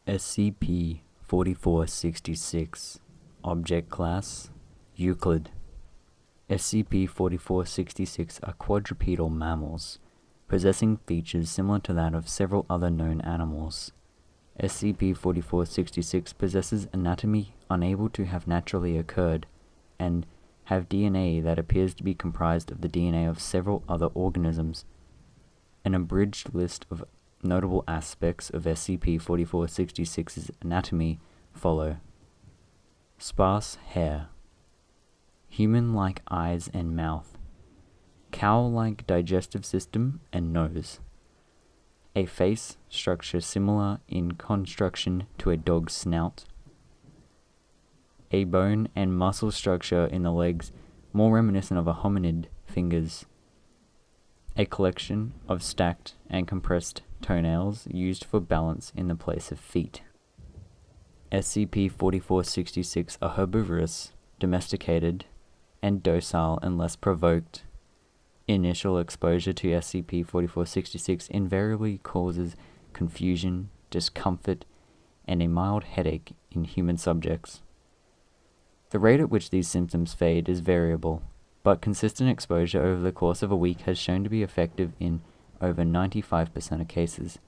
SCP-4466 Object Class Euclid. SCP-4466 are quadrupedal mammals, possessing features similar to that of several other known animals. SCP-4466 possesses anatomy unable to have naturally occurred, and have DNA that appears to be comprised of the DNA of several other organisms. An abridged list of notable aspects of SCP-4466's anatomy follow. Sparse hair, human-like eyes and mouth, cow-like digestive system and nose, a face structure similar in construction to a dog's snout, a bone and muscle structure in the legs more reminiscent of a hominid fingers, a collection of stacked and compressed toenails used for balance in the place of feet. SCP-4466 are herbivorous, domesticated, and docile unless provoked. Initial exposure to SCP-4466 invariably causes confusion, discomfort, and a mild headache in human subjects. The rate at which these symptoms fade is variable, but consistent exposure over the course of a week has shown to be effective in over 95% of cases.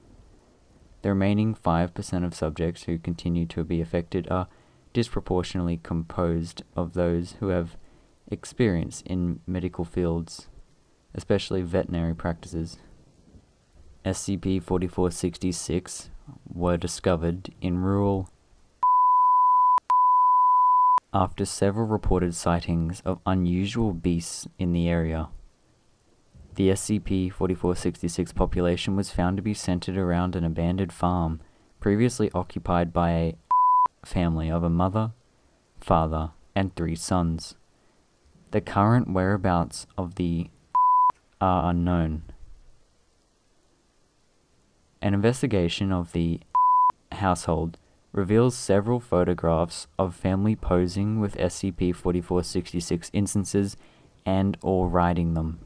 The remaining 5% of subjects who continue to be affected are disproportionately composed of those who have experience in medical fields, especially veterinary practices. SCP-4466 were discovered in rural after several reported sightings of unusual beasts in the area. The SCP-4466 population was found to be centered around an abandoned farm previously occupied by a family of a mother, father, and 3 sons. The current whereabouts of the are unknown. An investigation of the household reveals several photographs of family posing with SCP-4466 instances and or riding them.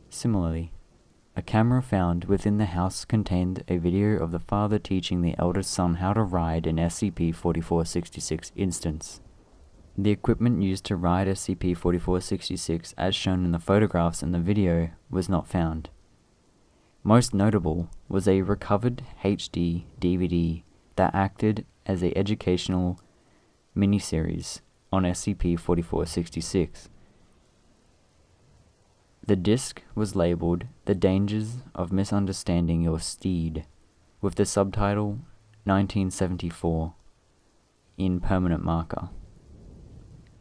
Similarly, a camera found within the house contained a video of the father teaching the eldest son how to ride an SCP-4466 instance. The equipment used to ride SCP-4466 as shown in the photographs and the video was not found. Most notable was a recovered HD DVD that acted as an educational miniseries on SCP-4466. The disc was labeled The Dangers of Misunderstanding Your Steed, with the subtitle 1974 in permanent marker.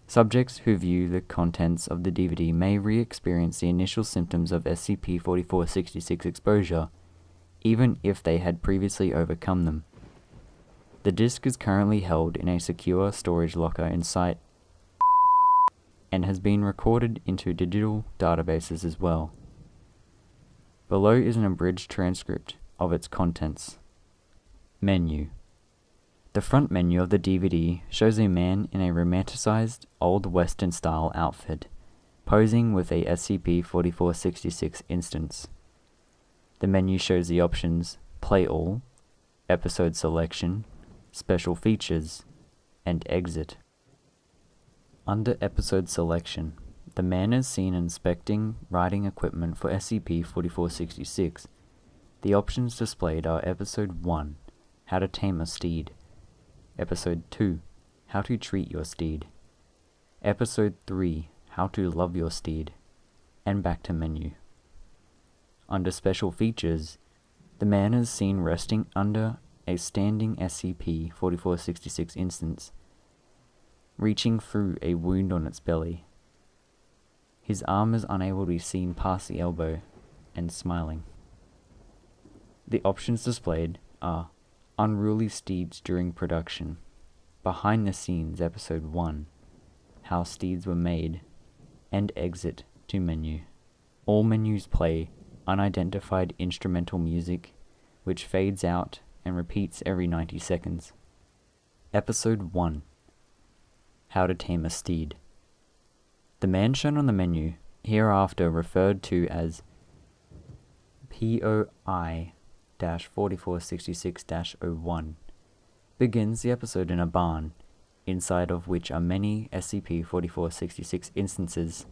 Subjects who view the contents of the DVD may re-experience the initial symptoms of SCP-4466 exposure, even if they had previously overcome them. The disc is currently held in a secure storage locker in site and has been recorded into digital databases as well. Below is an abridged transcript of its contents. Menu. The front menu of the DVD shows a man in a romanticized Old Western style outfit, posing with a SCP-4466 instance. The menu shows the options Play All, Episode Selection, Special Features, and Exit. Under Episode Selection, the man is seen inspecting riding equipment for SCP-4466. The options displayed are Episode 1, How to Tame a Steed, Episode 2, How to Treat Your Steed, Episode 3, How to Love Your Steed, and back to menu. Under Special Features, the man is seen resting under a standing SCP-4466 instance, reaching through a wound on its belly. His arm is unable to be seen past the elbow, and smiling. The options displayed are Unruly Steeds During Production, Behind the Scenes Episode 1, How Steeds Were Made, and Exit to menu. All menus play unidentified instrumental music, which fades out and repeats every 90 seconds. Episode 1, How to Tame a Steed. The man shown on the menu, hereafter referred to as POI-4466-01, begins the episode in a barn, inside of which are many SCP-4466 instances.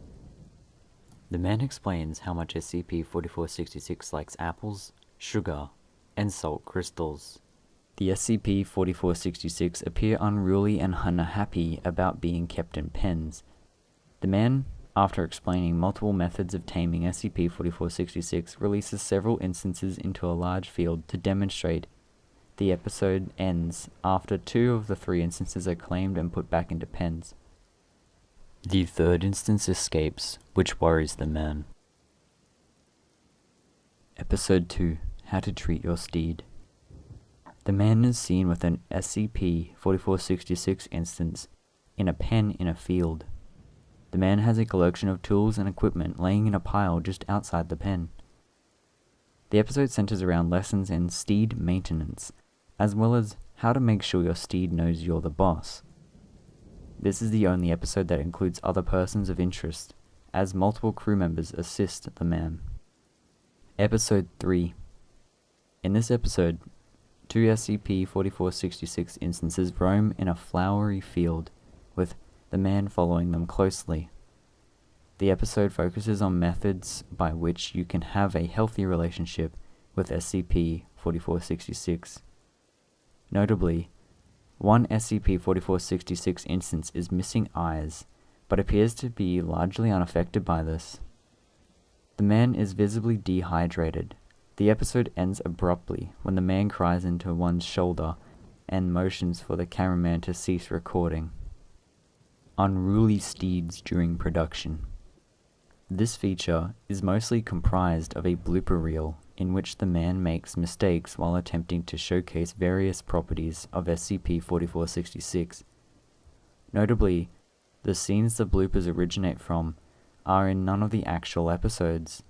The man explains how much SCP-4466 likes apples, sugar, and salt crystals. The SCP-4466 appear unruly and unhappy about being kept in pens. The man, after explaining multiple methods of taming SCP-4466, releases several instances into a large field to demonstrate. The episode ends after 2 of the 3 instances are claimed and put back into pens. The 3rd instance escapes, which worries the man. Episode 2: How to Treat Your Steed. The man is seen with an SCP-4466 instance in a pen in a field. The man has a collection of tools and equipment laying in a pile just outside the pen. The episode centers around lessons in steed maintenance, as well as how to make sure your steed knows you're the boss. This is the only episode that includes other persons of interest, as multiple crew members assist the man. Episode 3. In this episode, 2 SCP-4466 instances roam in a flowery field, with the man following them closely. The episode focuses on methods by which you can have a healthy relationship with SCP-4466. Notably, one SCP-4466 instance is missing eyes, but appears to be largely unaffected by this. The man is visibly dehydrated. The episode ends abruptly when the man cries into one's shoulder and motions for the cameraman to cease recording. Unruly steeds during production. This feature is mostly comprised of a blooper reel in which the man makes mistakes while attempting to showcase various properties of SCP-4466. Notably, the scenes the bloopers originate from are in none of the actual episodes.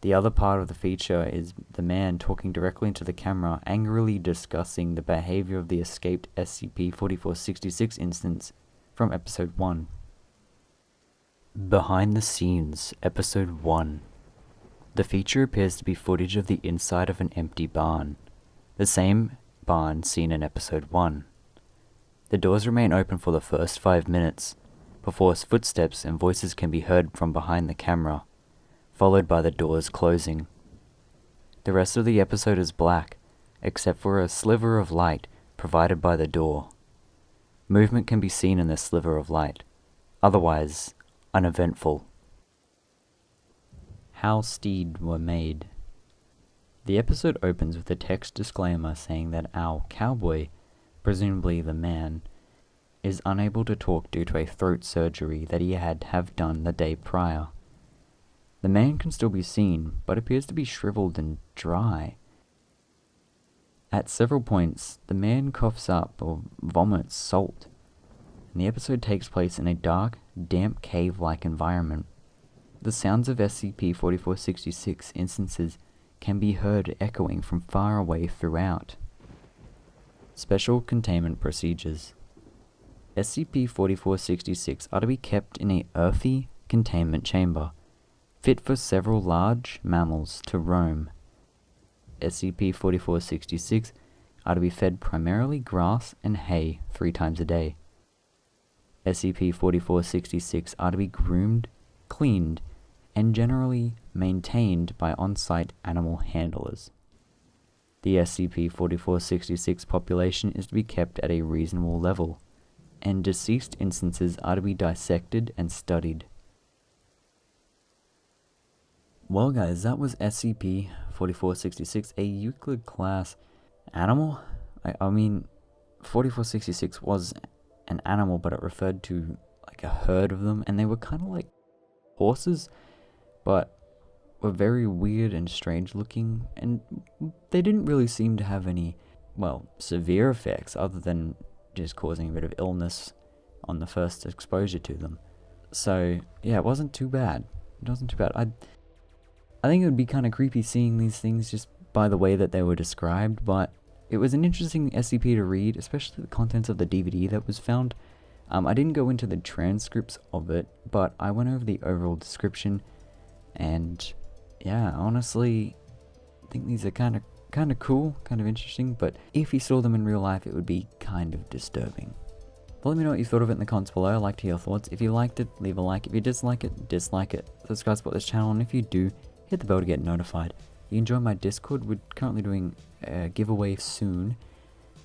The other part of the feature is the man talking directly into the camera, angrily discussing the behavior of the escaped SCP-4466 instance from Episode 1. Behind the Scenes, Episode 1. The feature appears to be footage of the inside of an empty barn, the same barn seen in Episode 1. The doors remain open for the first 5 minutes, before footsteps and voices can be heard from behind the camera, followed by the doors closing. The rest of the episode is black, except for a sliver of light provided by the door. Movement can be seen in this sliver of light, otherwise uneventful. How Steed were made. The episode opens with a text disclaimer saying that our cowboy, presumably the man, is unable to talk due to a throat surgery that he had to have done the day prior. The man can still be seen, but appears to be shriveled and dry. At several points, the man coughs up or vomits salt, and the episode takes place in a dark, damp cave-like environment. The sounds of SCP-4466 instances can be heard echoing from far away throughout. Special Containment Procedures. SCP-4466 are to be kept in a earthy containment chamber, fit for several large mammals to roam. SCP-4466 are to be fed primarily grass and hay 3 times a day. SCP-4466 are to be groomed, cleaned, and generally maintained by on-site animal handlers. The SCP-4466 population is to be kept at a reasonable level, and deceased instances are to be dissected and studied. Well guys, that was SCP-4466, a Euclid class animal. I mean, 4466 was an animal, but it referred to like a herd of them, and they were kind of like horses, but were very weird and strange looking, and they didn't really seem to have any, well, severe effects other than just causing a bit of illness on the first exposure to them. So yeah, it wasn't too bad. It wasn't too bad. I think it would be kind of creepy seeing these things just by the way that they were described, but it was an interesting SCP to read, especially the contents of the DVD that was found. I didn't go into the transcripts of it, but I went over the overall description, and yeah, honestly, I think these are kind kind of cool, kind of interesting, but if you saw them in real life, it would be kind of disturbing. But let me know what you thought of it in the comments below. I'd like to hear your thoughts. If you liked it, leave a like. If you dislike it, dislike it. Subscribe, support this channel, and if you do, hit the bell to get notified. You can join my Discord. We're currently doing a giveaway soon,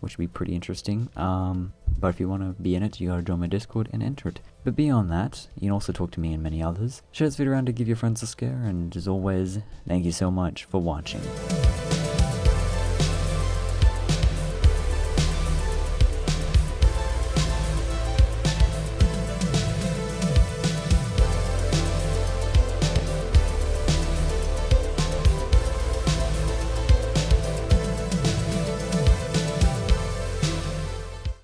which will be pretty interesting. But if you want to be in it, you gotta join my Discord and enter it. But beyond that, you can also talk to me and many others. Share this video around to give your friends a scare, and as always, thank you so much for watching.